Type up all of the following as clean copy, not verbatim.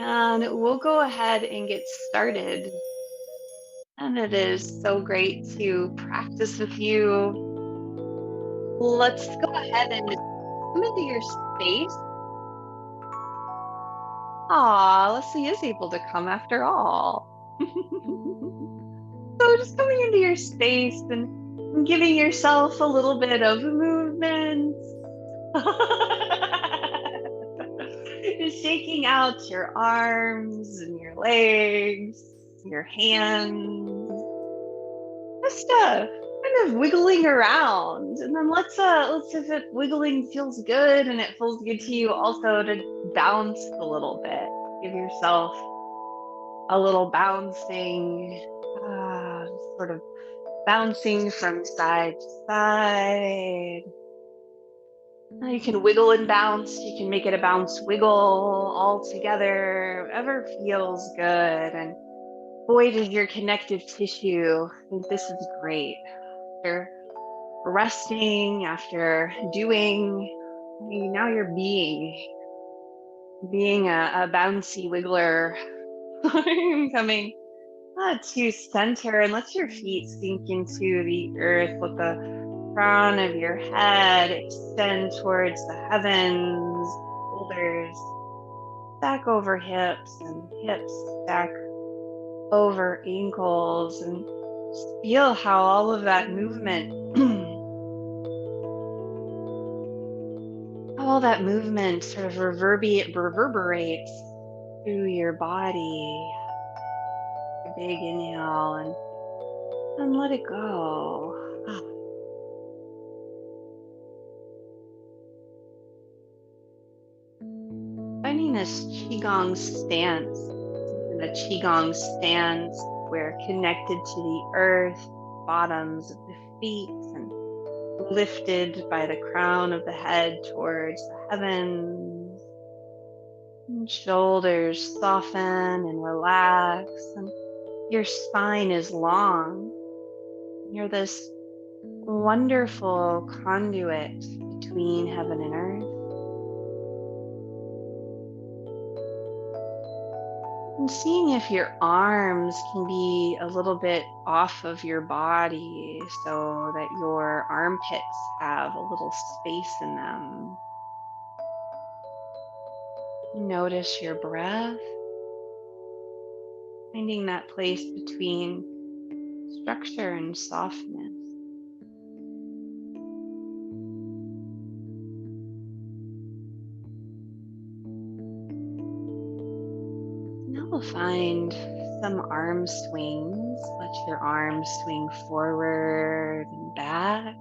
and we'll go ahead and get started. And it is so great to practice with you. Let's go ahead and come into your space. Leslie is able to come after all. So just coming into your space and giving yourself a little bit of movement. Just shaking out your arms and your legs, your hands. Just kind of wiggling around. And then let's if it wiggling feels good and it feels good to you also to bounce a little bit. Give yourself a little bouncing, sort of bouncing from side to side. Now you can wiggle and bounce. You can make it a bounce wiggle all together, whatever feels good. And boy, does your connective tissue think this is great. After resting, after doing, now you're being a bouncy wiggler. Coming to center, and let your feet sink into the earth. Let the crown of your head extend towards the heavens, shoulders stack over hips, and hips stack over ankles, and just feel how all of that movement, all that movement sort of reverberates through your body. A big inhale and let it go. Finding this Qigong stance. And the Qigong stance, we're connected to the earth, bottoms of the feet, and lifted by the crown of the head towards the heavens. And shoulders soften and relax, and your spine is long. You're this wonderful conduit between heaven and earth. And seeing if your arms can be a little bit off of your body so that your armpits have a little space in them. Notice your breath, finding that place between structure and softness. Now we'll find some arm swings. Let your arms swing forward and back.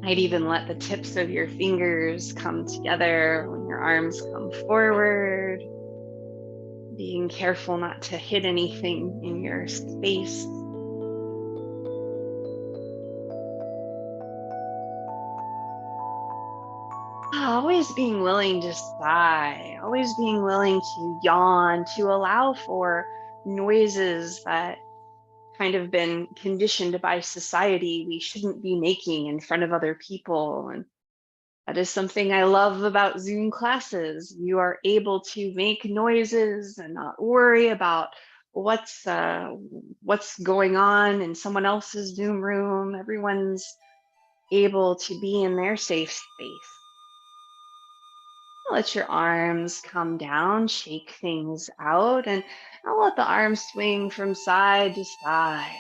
Might even let the tips of your fingers come together when your arms come forward. Being careful not to hit anything in your space. Always being willing to sigh, always being willing to yawn, to allow for noises that kind of been conditioned by society we shouldn't be making in front of other people. And that is something I love about Zoom classes. You are able to make noises and not worry about what's going on in someone else's Zoom room. Everyone's able to be in their safe space. Let your arms come down, shake things out, and I'll let the arms swing from side to side.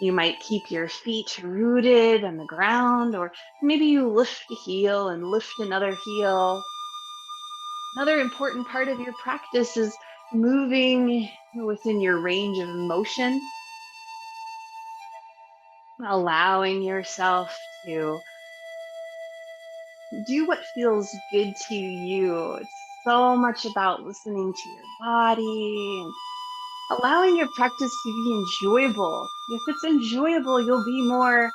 You might keep your feet rooted on the ground, or maybe you lift a heel and lift another heel. Another important part of your practice is moving within your range of motion, allowing yourself to do what feels good to you. It's so much about listening to your body and allowing your practice to be enjoyable. If it's enjoyable, you'll be more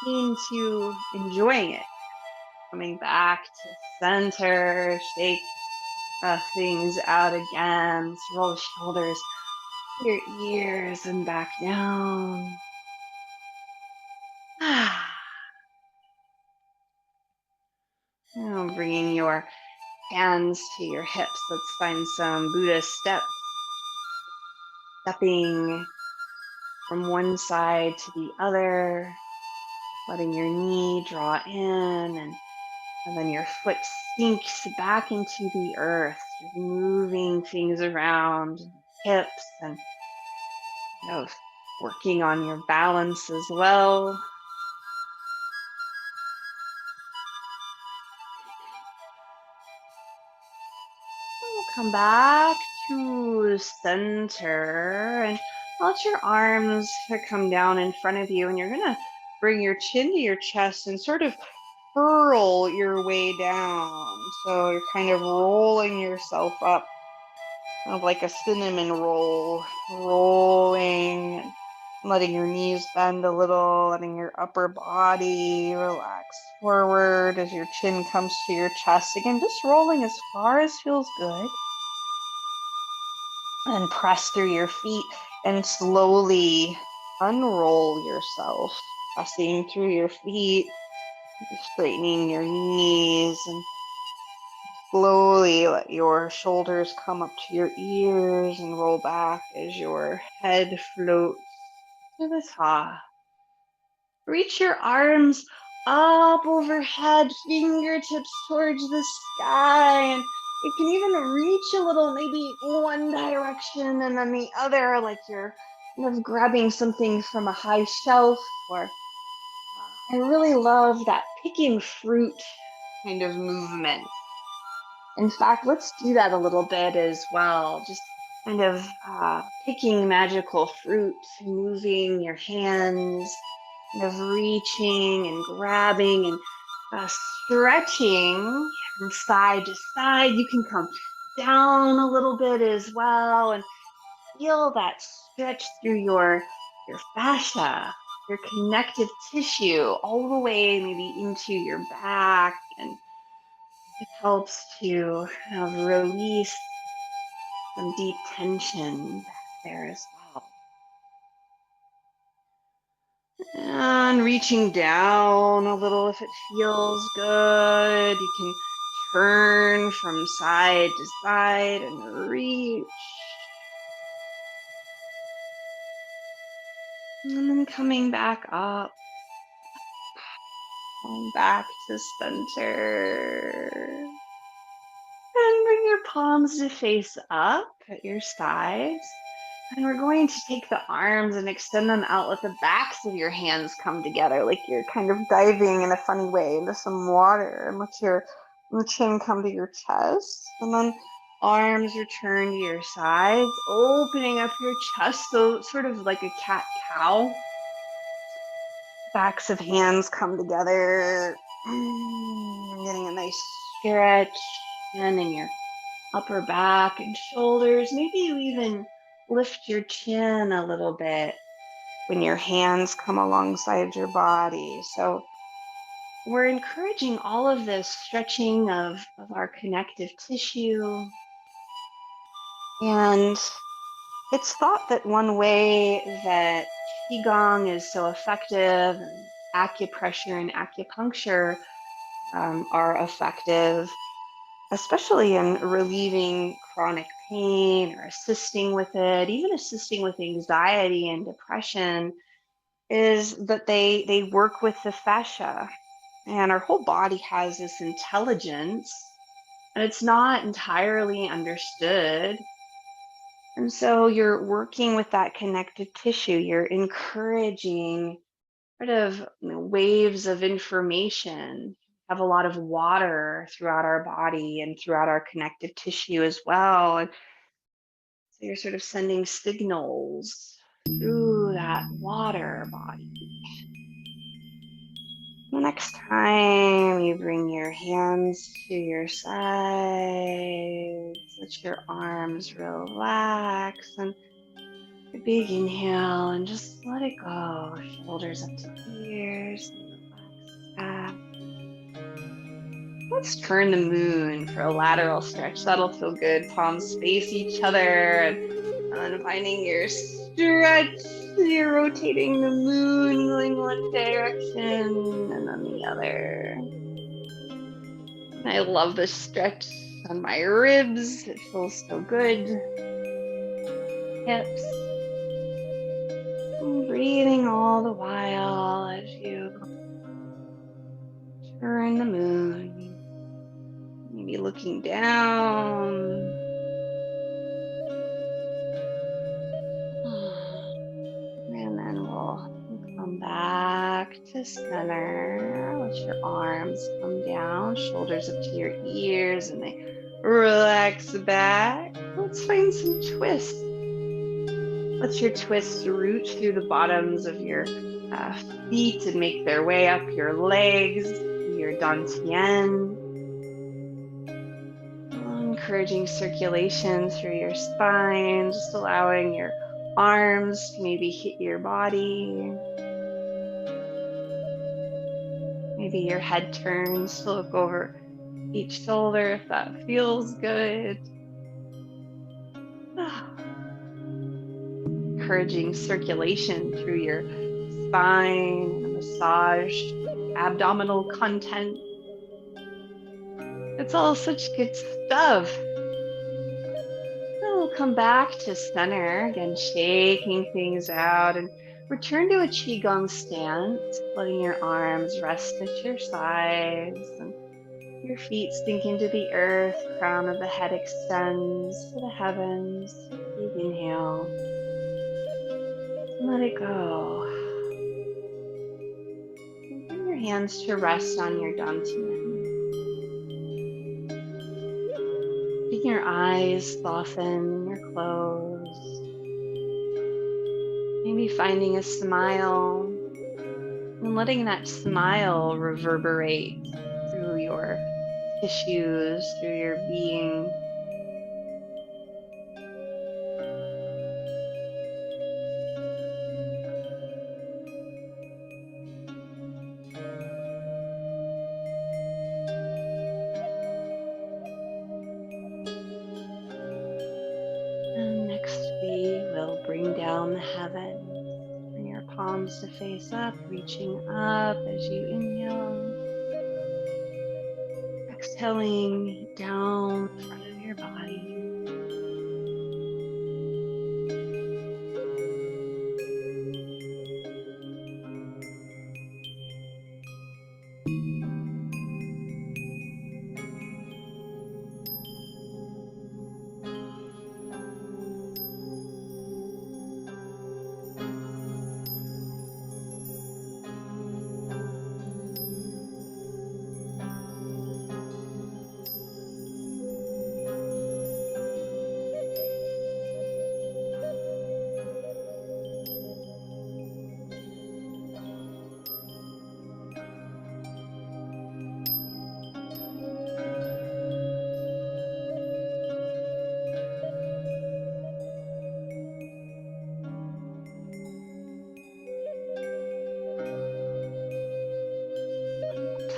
keen to enjoying it. Coming back to center, shake things out again. Roll the shoulders, your ears, and back down. Now bringing your hands to your hips. Let's find some Buddha steps. Stepping from one side to the other, letting your knee draw in, and then your foot sinks back into the earth, moving things around, hips, and working on your balance as well. We'll come back to center and let your arms come down in front of you, and you're gonna bring your chin to your chest and sort of curl your way down. So you're kind of rolling yourself up, kind of like a cinnamon roll, rolling, letting your knees bend a little, letting your upper body relax forward as your chin comes to your chest. Again, just rolling as far as feels good. And press through your feet and slowly unroll yourself, pressing through your feet, straightening your knees, and slowly let your shoulders come up to your ears and roll back as your head floats to the top. Reach your arms up overhead, fingertips towards the sky, and you can even reach a little, maybe one direction and then the other, like you're kind of grabbing something from a high shelf. Or I really love that picking fruit kind of movement. In fact, let's do that a little bit as well. Just kind of picking magical fruit, moving your hands, kind of reaching and grabbing and stretching from side to side. You can come down a little bit as well and feel that stretch through your fascia, your connective tissue, all the way maybe into your back, and it helps to kind of release some deep tension there as well. And reaching down a little if it feels good. You can turn from side to side and reach. And then coming back up. Back to center. And bring your palms to face up at your sides. And we're going to take the arms and extend them out. Let the backs of your hands come together, like you're kind of diving in a funny way into some water. And let your chin come to your chest. And then arms return to your sides, opening up your chest, so sort of like a cat-cow. Backs of hands come together. Getting a nice stretch in your upper back and shoulders. Maybe you even lift your chin a little bit when your hands come alongside your body. So we're encouraging all of this stretching of our connective tissue. And it's thought that one way that Qigong is so effective, and acupressure and acupuncture are effective, especially in relieving chronic pain or assisting with it, even assisting with anxiety and depression, is that they work with the fascia. And our whole body has this intelligence, and it's not entirely understood. And so you're working with that connective tissue, you're encouraging sort of waves of information, have a lot of water throughout our body and throughout our connective tissue as well. And so you're sort of sending signals through that water body. The next time you bring your hands to your sides, let your arms relax, and a big inhale and just let it go. Shoulders up to ears, relax back. Let's turn the moon for a lateral stretch. That'll feel good. Palms face each other, and then finding your stretch. You're rotating the moon, going one direction and then the other. I love this stretch. On my ribs, it feels so good. Hips. And breathing all the while as you turn the moon. Maybe looking down. And then we'll come back to center. Let your arms come down, shoulders up to your ears, and they relax back. Let's find some twists. Let your twists root through the bottoms of your feet and make their way up your legs, your dantian. Encouraging circulation through your spine, just allowing your arms to maybe hit your body. Maybe your head turns to look over each shoulder if that feels good. Encouraging circulation through your spine, and massage abdominal content. It's all such good stuff. Then we'll come back to center, again, shaking things out, and return to a Qigong stance, letting your arms rest at your sides and your feet sink into the earth, crown of the head extends to the heavens. Big inhale. Let it go. And bring your hands to rest on your dantian. Letting your eyes soften, your closed. Maybe finding a smile and letting that smile reverberate through your tissues, through your being. And next we will bring down the heavens. Bring your palms to face up, reaching up as you inhale. Exhaling down the front of your body.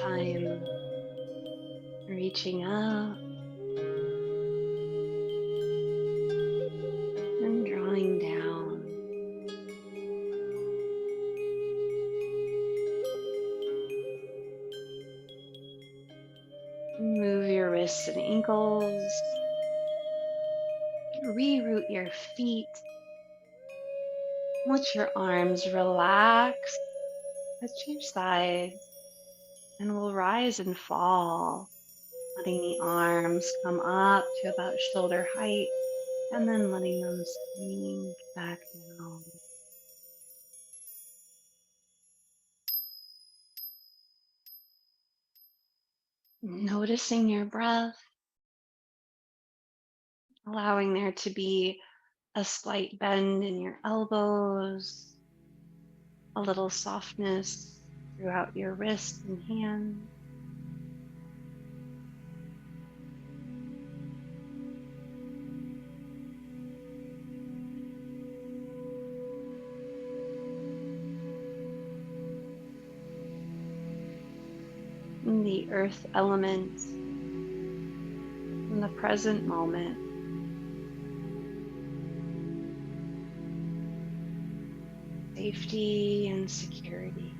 Time reaching up and drawing down. Move your wrists and ankles. Reroot your feet. Let your arms relax at your sides, and we'll rise and fall, letting the arms come up to about shoulder height, and then letting them sink back down. Noticing your breath, allowing there to be a slight bend in your elbows, a little softness throughout your wrists and hands. And the earth element in the present moment. Safety and security.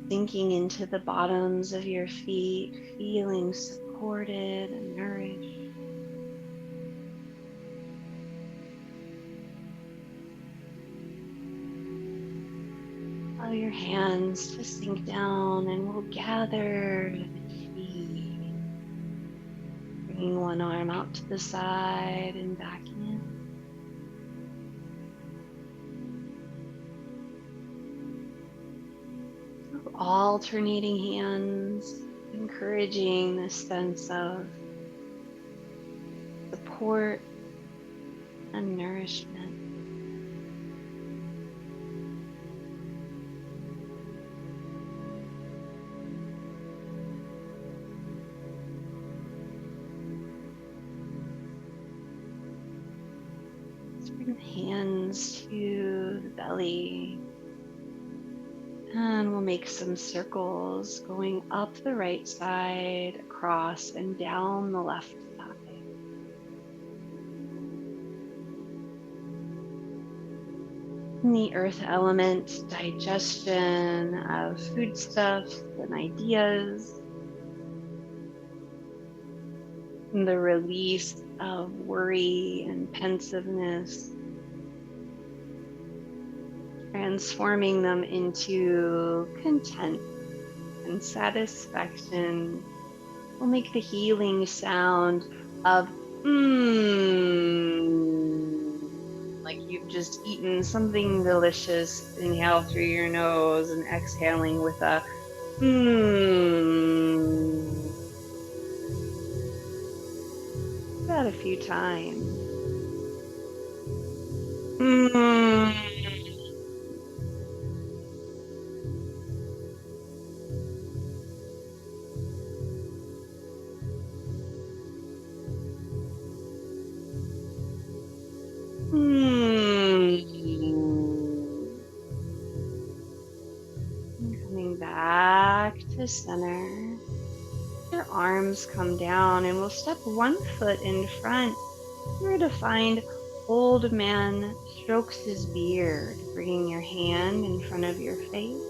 Sinking into the bottoms of your feet, feeling supported and nourished. Allow your hands to sink down and we'll gather to the feet. Bringing one arm out to the side and back in. Alternating hands, encouraging this sense of support and nourishment. Let's bring the hands to the belly. And we'll make some circles going up the right side, across and down the left side. In the earth element, digestion of foodstuffs and ideas. And the release of worry and pensiveness. Transforming them into content and satisfaction. We'll make the healing sound of like you've just eaten something delicious. Inhale through your nose and exhaling with a That a few times. Coming back to center. Your arms come down and we'll step one foot in front. Here to find old man strokes his beard, bringing your hand in front of your face.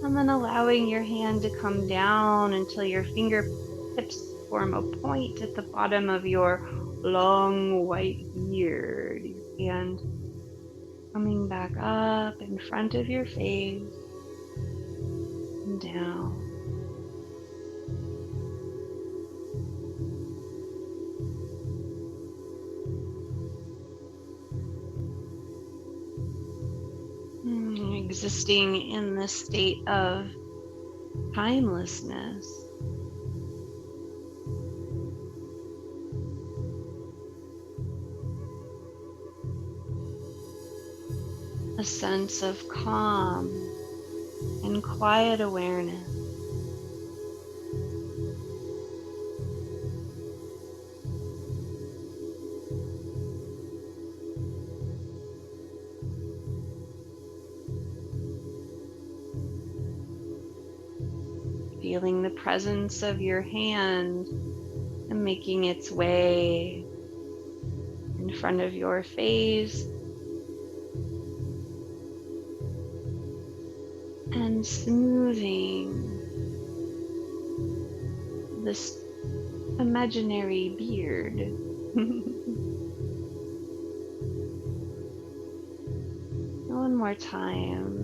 And then allowing your hand to come down until your fingertips form a point at the bottom of your long white beard. Your hand coming back up in front of your face and down. Existing in this state of timelessness. A sense of calm and quiet awareness. Feeling the presence of your hand and making its way in front of your face and smoothing this imaginary beard. One more time.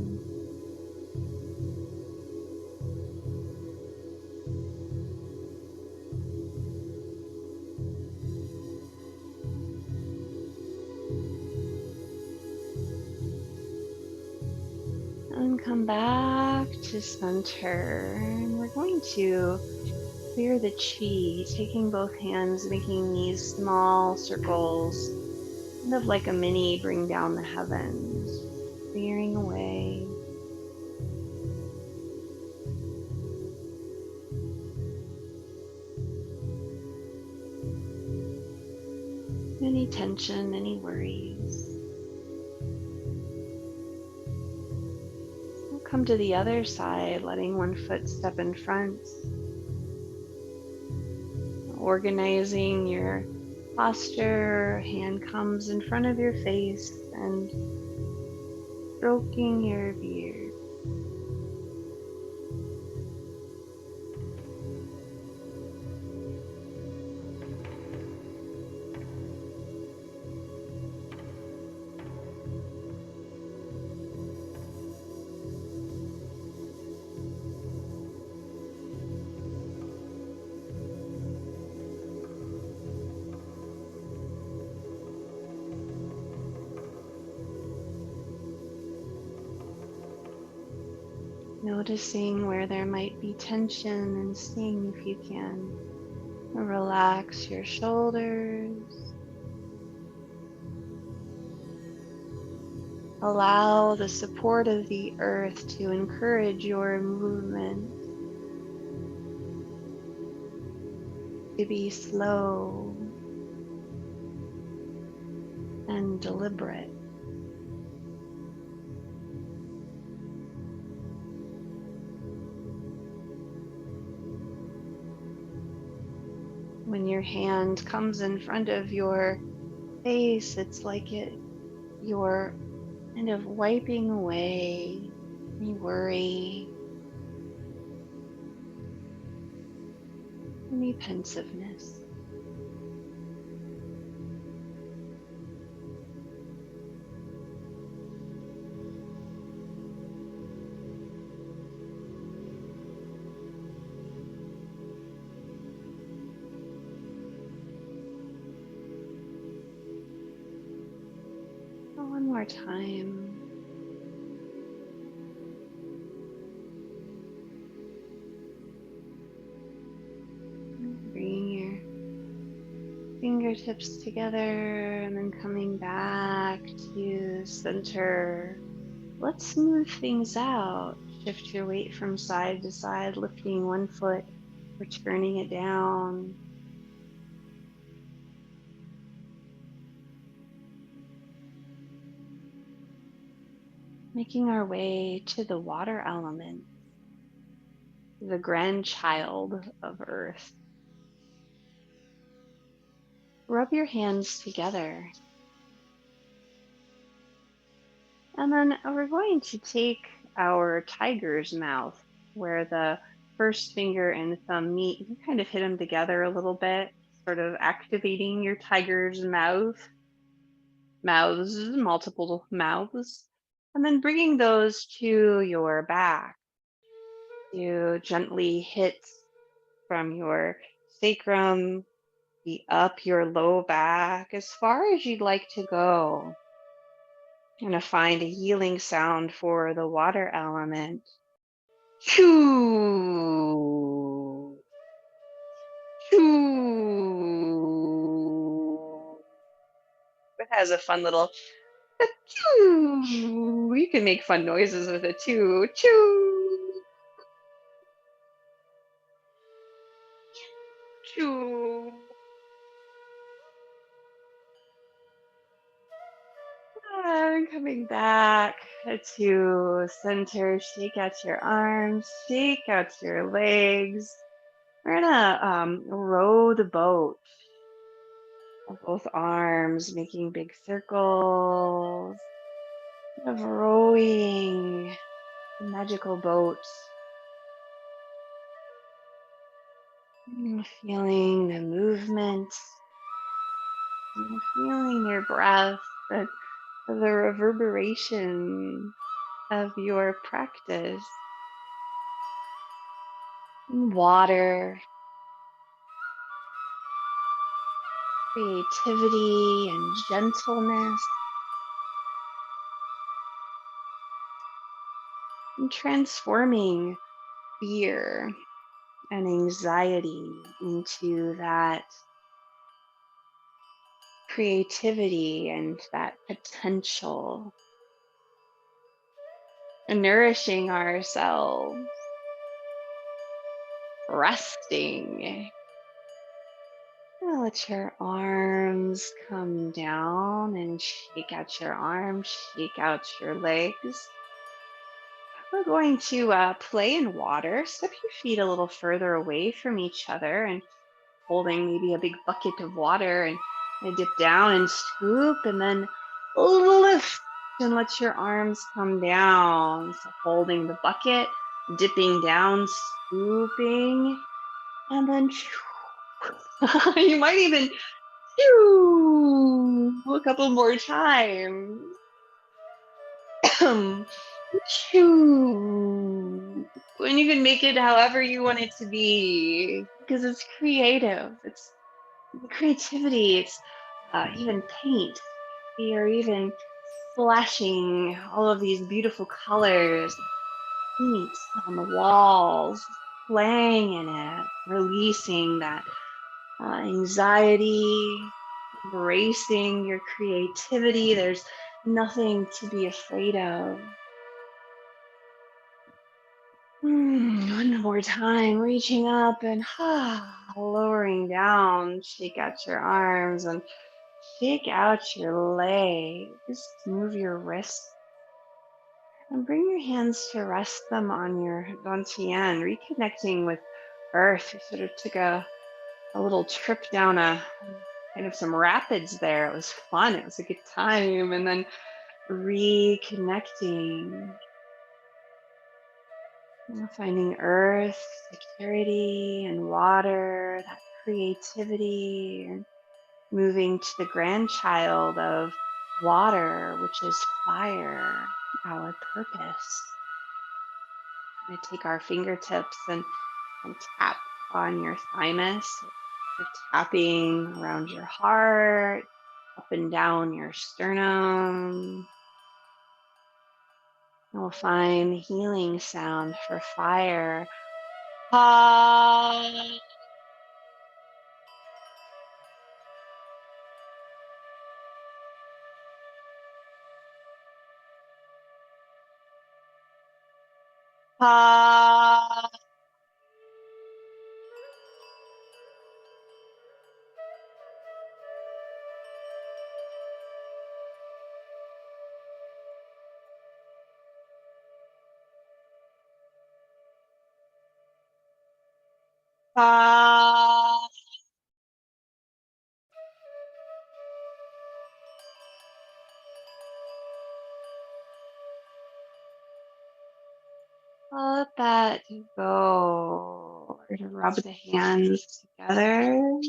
And come back to center. And we're going to clear the chi, taking both hands, making these small circles, kind of like a mini bring down the heavens, clearing away. Any tension, any worries. We'll come to the other side, letting one foot step in front. Organizing your posture, hand comes in front of your face and stroking your beard. Noticing where there might be tension and seeing if you can relax your shoulders. Allow the support of the earth to encourage your movement, to be slow and deliberate. When your hand comes in front of your face, it's like you're kind of wiping away any worry, any pensiveness. One more time. Bringing your fingertips together and then coming back to center. Let's smooth things out. Shift your weight from side to side, lifting one foot, returning it down. Making our way to the water element, the grandchild of Earth. Rub your hands together. And then we're going to take our tiger's mouth, where the first finger and thumb meet. You kind of hit them together a little bit, sort of activating your tiger's mouths, multiple mouths, and then bringing those to your back. You gently hit from your sacrum, up your low back, as far as you'd like to go. You're going to find a healing sound for the water element. Choo! Choo! It has a fun little choo. You can make fun noises with it too. Choo! Choo! And coming back to center, shake out your arms, shake out your legs. We're gonna row the boat of both arms, making big circles of rowing the magical boat. Feeling the movement, feeling your breath, the reverberation of your practice. Water, creativity, and gentleness, and transforming fear and anxiety into that creativity and that potential, and nourishing ourselves, resting. Let your arms come down and shake out your arms, shake out your legs. We're going to play in water. Step your feet a little further away from each other and holding maybe a big bucket of water and dip down and scoop and then lift and let your arms come down. So holding the bucket, dipping down, scooping, and then you might even a couple more times. And you can make it however you want it to be because it's creative. It's creativity. It's even paint. We are even splashing all of these beautiful colors, feet on the walls, playing in it, releasing that anxiety, embracing your creativity. There's nothing to be afraid of. One more time, reaching up and lowering down. Shake out your arms and shake out your legs. Move your wrists and bring your hands to rest them on your dantian, reconnecting with earth. We sort of took a little trip down a kind of some rapids there. It was fun. It was a good time. And then reconnecting, finding earth, security, and water, that creativity, and moving to the grandchild of water, which is fire, our purpose. We take our fingertips and tap on your thymus. You're tapping around your heart, up and down your sternum. And we'll find the healing sound for fire. Ha, ha, ha. Let that go. We're going to rub the hands together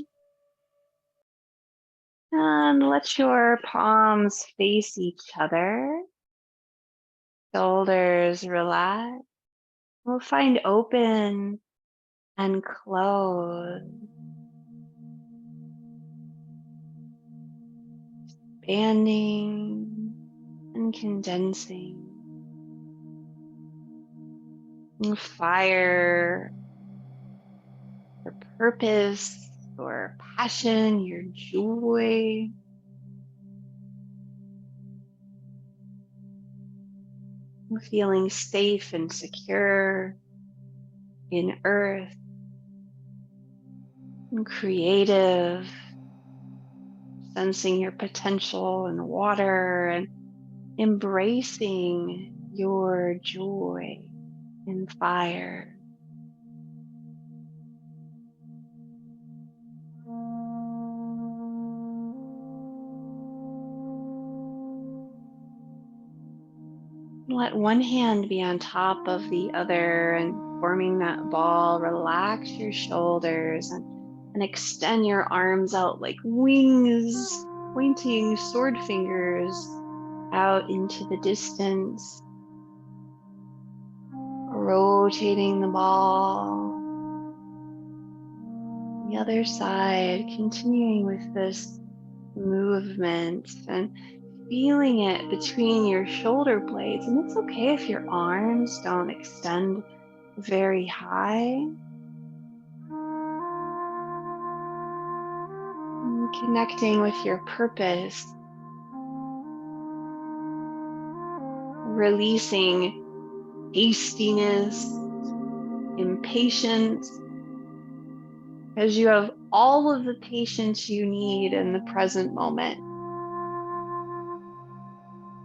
and let your palms face each other. Shoulders relax. We'll find open and close, expanding and condensing. And fire, your purpose, your passion, your joy. Feeling safe and secure in earth and creative, sensing your potential in water and embracing your joy in fire. Let one hand be on top of the other and forming that ball. Relax your shoulders and extend your arms out like wings, pointing sword fingers out into the distance, rotating the ball. The other side, continuing with this movement and feeling it between your shoulder blades. And it's okay if your arms don't extend very high. And connecting with your purpose, releasing hastiness, impatience, because you have all of the patience you need in the present moment.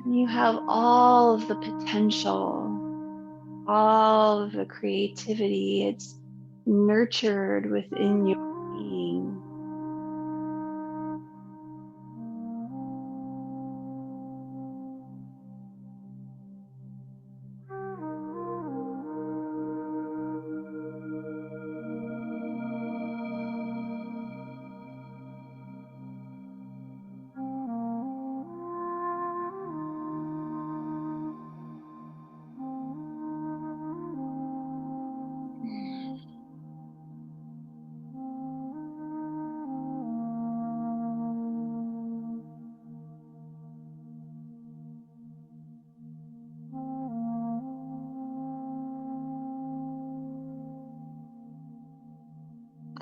And you have all of the potential, all of the creativity. It's nurtured within your being.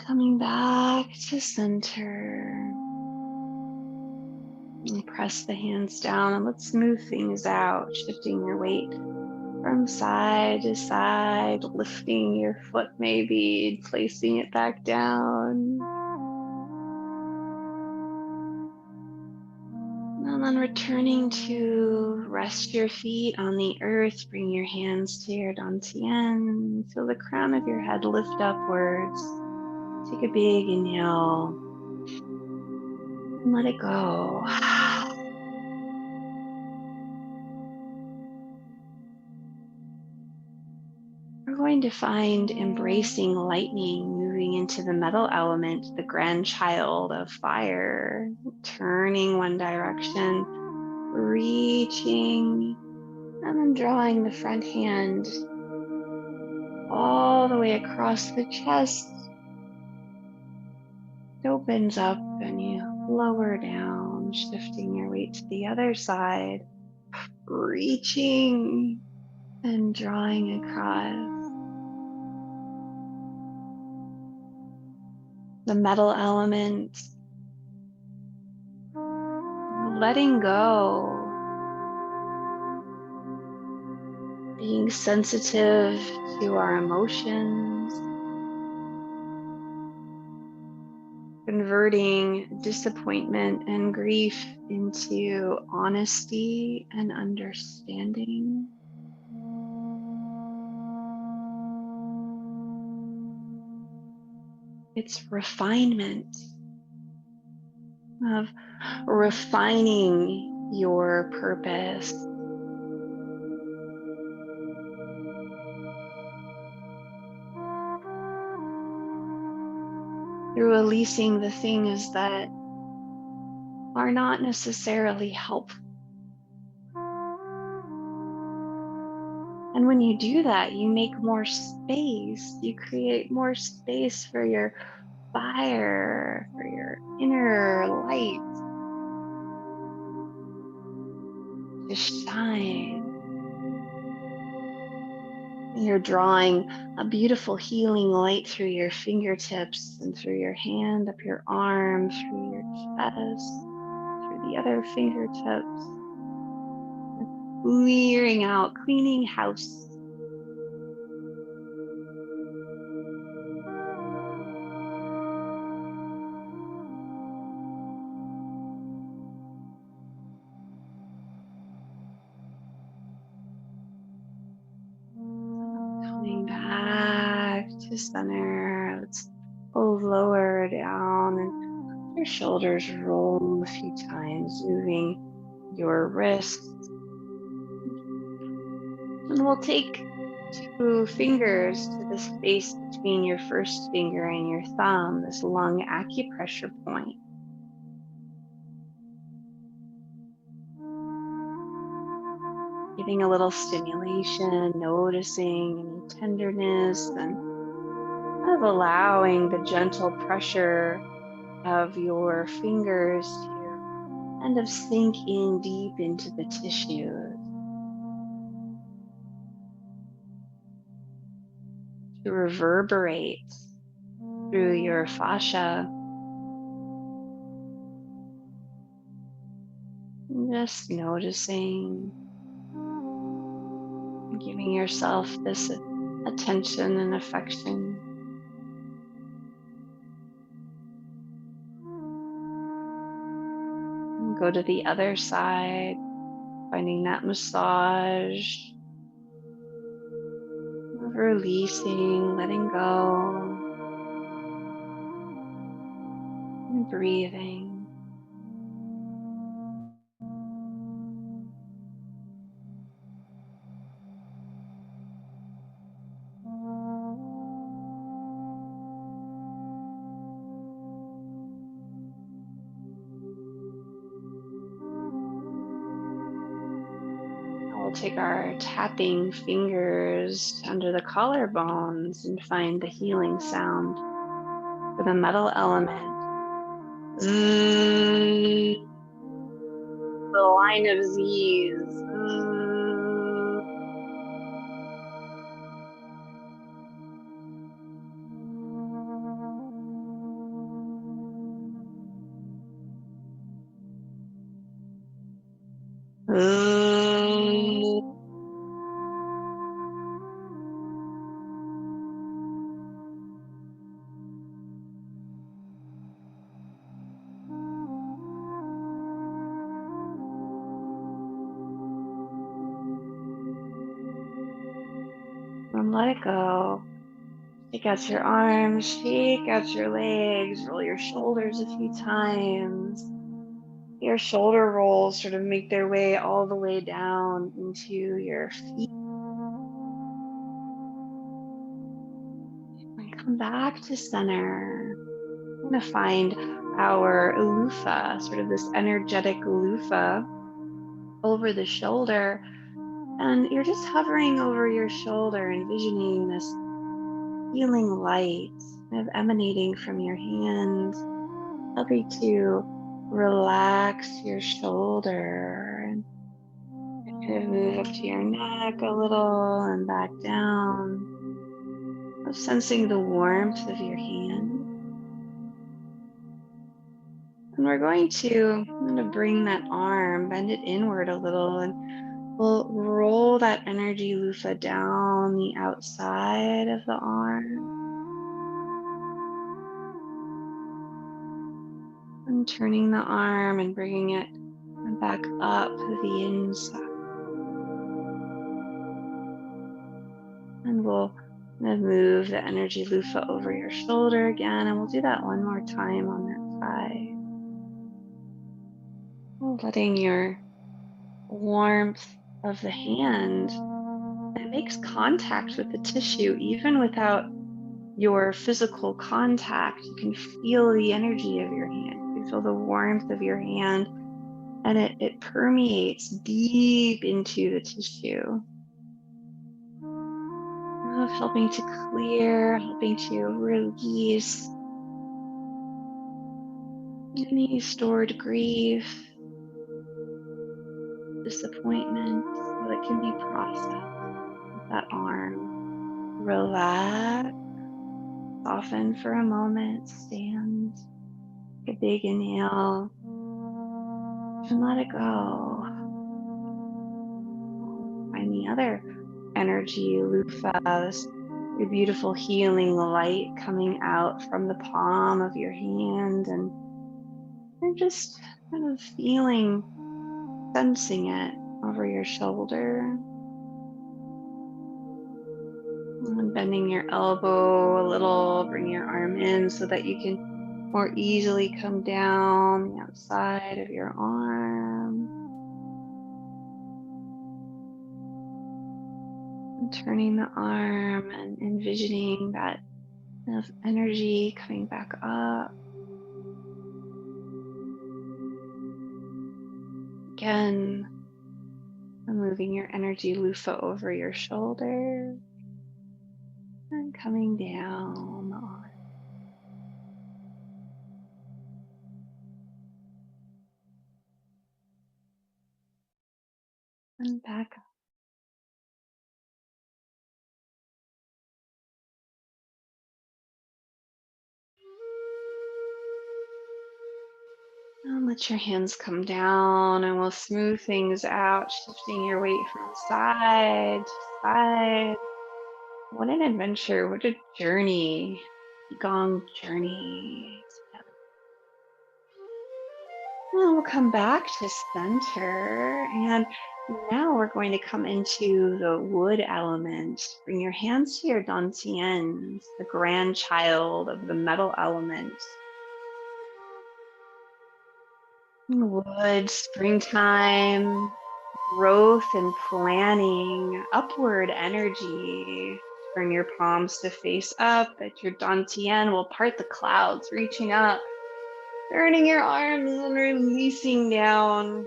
Coming back to center. And press the hands down and let's smooth things out, shifting your weight from side to side, lifting your foot maybe, placing it back down. And then returning to rest your feet on the earth, bring your hands to your dantian, feel the crown of your head lift upwards. Take a big inhale and let it go. We're going to find embracing lightning, moving into the metal element, the grandchild of fire, turning one direction, reaching, and then drawing the front hand all the way across the chest. It opens up and you lower down, shifting your weight to the other side, reaching and drawing across. The metal element, letting go, being sensitive to our emotions, converting disappointment and grief into honesty and understanding. It's refinement of refining your purpose. Through releasing the things that are not necessarily helpful. And when you do that, you make more space. You create more space for your fire, for your inner light to shine. You're drawing a beautiful healing light through your fingertips and through your hand, up your arm, through your chest, through the other fingertips. Clearing out, cleaning house. Coming back to center. Let's pull lower down and your shoulders roll a few times, moving your wrists. And we'll take 2 fingers to the space between your first finger and your thumb, this lung acupressure point. Giving a little stimulation, noticing any tenderness, and kind of allowing the gentle pressure of your fingers to kind of sink in deep into the tissues, to reverberate through your fascia. And just noticing, giving yourself this attention and affection. And go to the other side, finding that massage, releasing, letting go, and breathing. We'll take our tapping fingers under the collarbones and find the healing sound for the metal element. Zzz, the line of Z's. Zzz. And let it go. Shake out your arms, shake out your legs, roll your shoulders a few times. Your shoulder rolls sort of make their way all the way down into your feet. And come back to center. We're going to find our loofah, sort of this energetic loofah over the shoulder. And you're just hovering over your shoulder, envisioning this healing light kind of emanating from your hands, helping to relax your shoulder and kind of move up to your neck a little and back down. Of sensing the warmth of your hand. And we're going to bring that arm, bend it inward a little, and we'll roll that energy loofah down the outside of the arm. And turning the arm and bringing it back up the inside. And we'll move the energy loofah over your shoulder again, and we'll do that one more time on that side. Letting your warmth of the hand, it makes contact with the tissue even without your physical contact. You can feel the energy of your hand. You feel the warmth of your hand, and it permeates deep into the tissue, helping to clear, helping to release any stored grief, disappointment, so it can be processed with that arm. Relax, soften for a moment, stand, take a big inhale, and let it go. Find the other energy loofah, this beautiful healing light coming out from the palm of your hand, and you're just kind of feeling, sensing it over your shoulder. And bending your elbow a little, bring your arm in so that you can more easily come down the outside of your arm. And turning the arm and envisioning that kind of energy coming back up. Again, moving your energy loofah over your shoulder and coming down the arm. And back up. And let your hands come down, and we'll smooth things out, shifting your weight from side to side. What an adventure, what a journey, Qigong journey together. And we'll come back to center, and now we're going to come into the wood element. Bring your hands to your dantians, the grandchild of the metal element. Wood, springtime, growth and planning, upward energy. Bring your palms to face up. At your dantian, we'll part the clouds, reaching up, turning your arms and releasing down.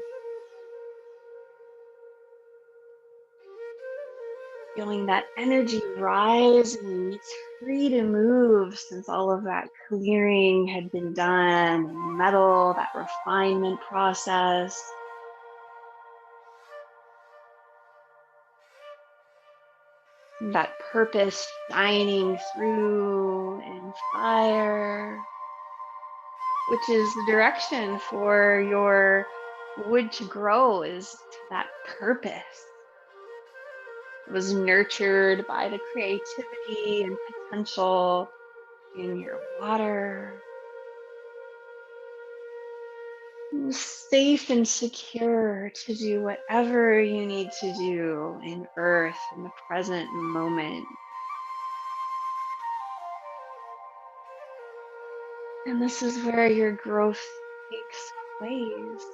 Feeling that energy rising. It's free to move since all of that clearing had been done. Metal, that refinement process. That purpose shining through in fire, which is the direction for your wood to grow, is to that purpose. It was nurtured by the creativity and potential in your water. safe and secure to do whatever you need to do in Earth in the present moment. And this is where your growth takes place.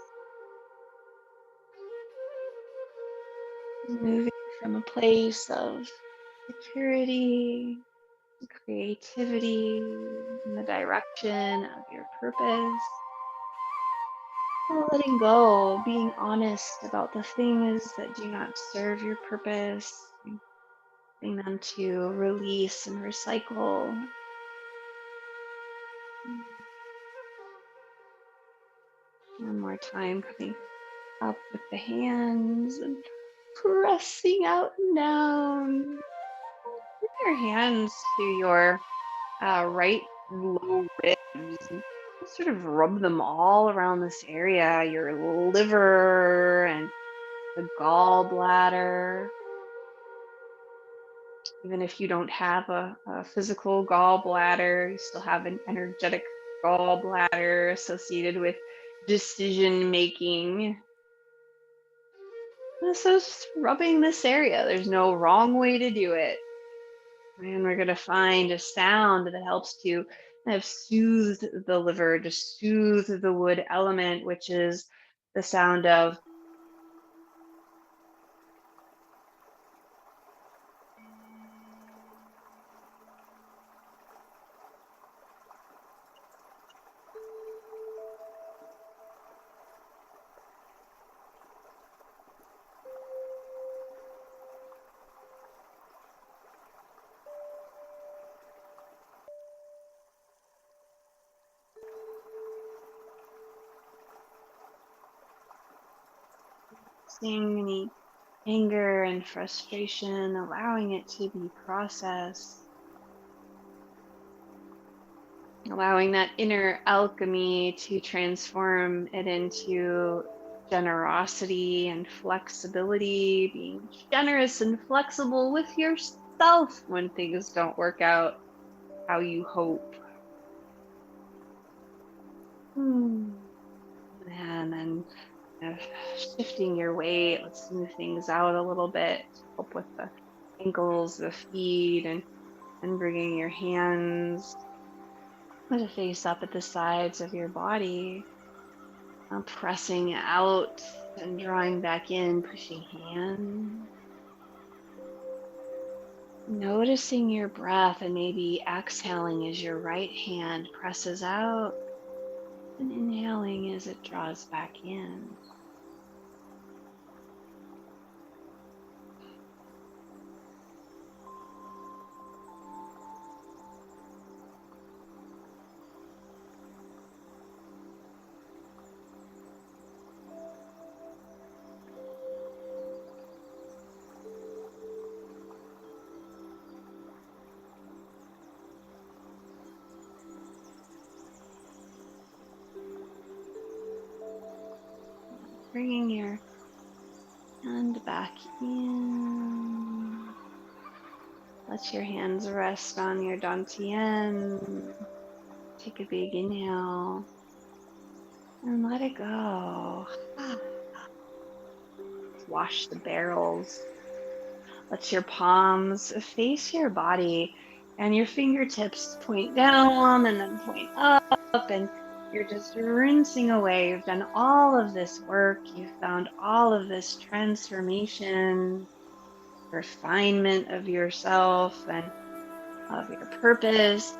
Moving from a place of security, creativity, in the direction of your purpose. Letting go, being honest about the things that do not serve your purpose, getting them to release and recycle. One more time, coming up with the hands and pressing out and down. Bring your hands to your right low ribs and sort of rub them all around this area, your liver and the gallbladder. Even if you don't have a physical gallbladder, you still have an energetic gallbladder associated with decision making. So just rubbing this area, there's no wrong way to do it. And we're going to find a sound that helps to kind of soothe the liver, to soothe the wood element, which is the sound of seeing any anger and frustration, allowing it to be processed. Allowing that inner alchemy to transform it into generosity and flexibility, being generous and flexible with yourself when things don't work out how you hope. And then kind of shifting your weight, let's smooth things out a little bit to help with the ankles, the feet, and bringing your hands to face up at the sides of your body. Pressing out and drawing back in, pushing hands. Noticing your breath and maybe exhaling as your right hand presses out and inhaling as it draws back in. Bringing your hand back in. Let your hands rest on your dantian. Take a big inhale and let it go. Wash the barrels. Let your palms face your body and your fingertips point down and then point up, and you're just rinsing away. You've done all of this work. You've found all of this transformation, refinement of yourself and of your purpose,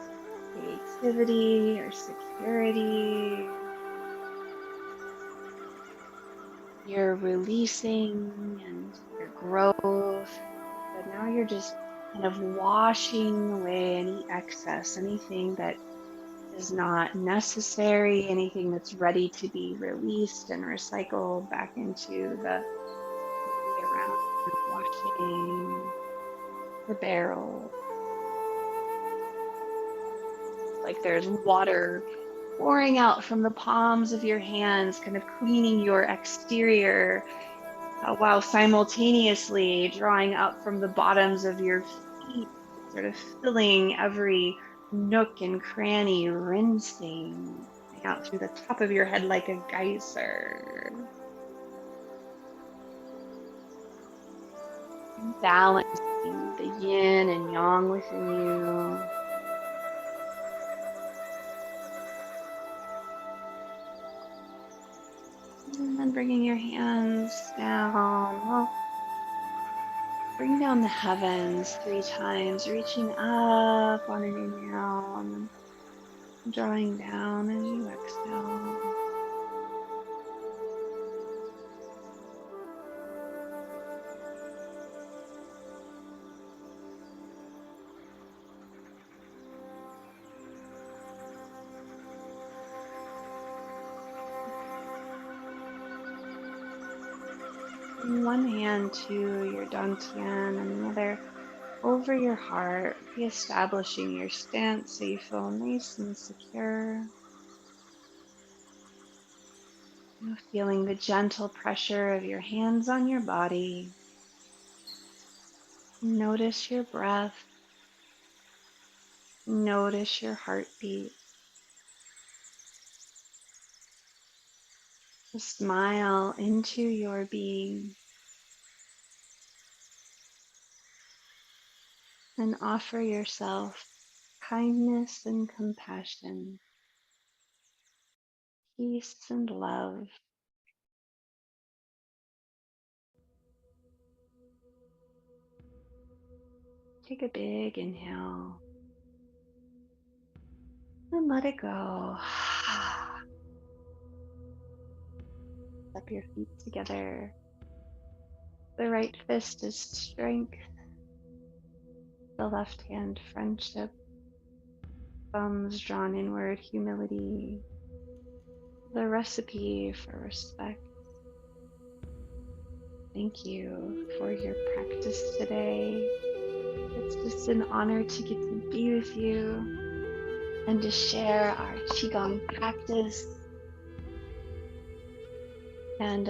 creativity, or security. You're releasing and your growth. But now you're just kind of washing away any excess, anything that is not necessary, anything that's ready to be released and recycled back into the around, washing the barrel. Like there's water pouring out from the palms of your hands, kind of cleaning your exterior, while simultaneously drawing up from the bottoms of your feet, sort of filling every nook and cranny, rinsing out through the top of your head like a geyser. Balancing the yin and yang within you. And then bringing your hands down. Well, bring down the heavens 3 times, reaching up on an inhale and drawing down as you exhale. One hand to your dantian and the other over your heart, reestablishing your stance so you feel nice and secure. Feeling the gentle pressure of your hands on your body. Notice your breath. Notice your heartbeat. Smile into your being and offer yourself kindness and compassion, peace and love. Take a big inhale and let it go. Step your feet together. The right fist is strength, the left hand friendship, thumbs drawn inward humility, the recipe for respect. Thank you for your practice today. It's just an honor to get to be with you and to share our Qigong practice. And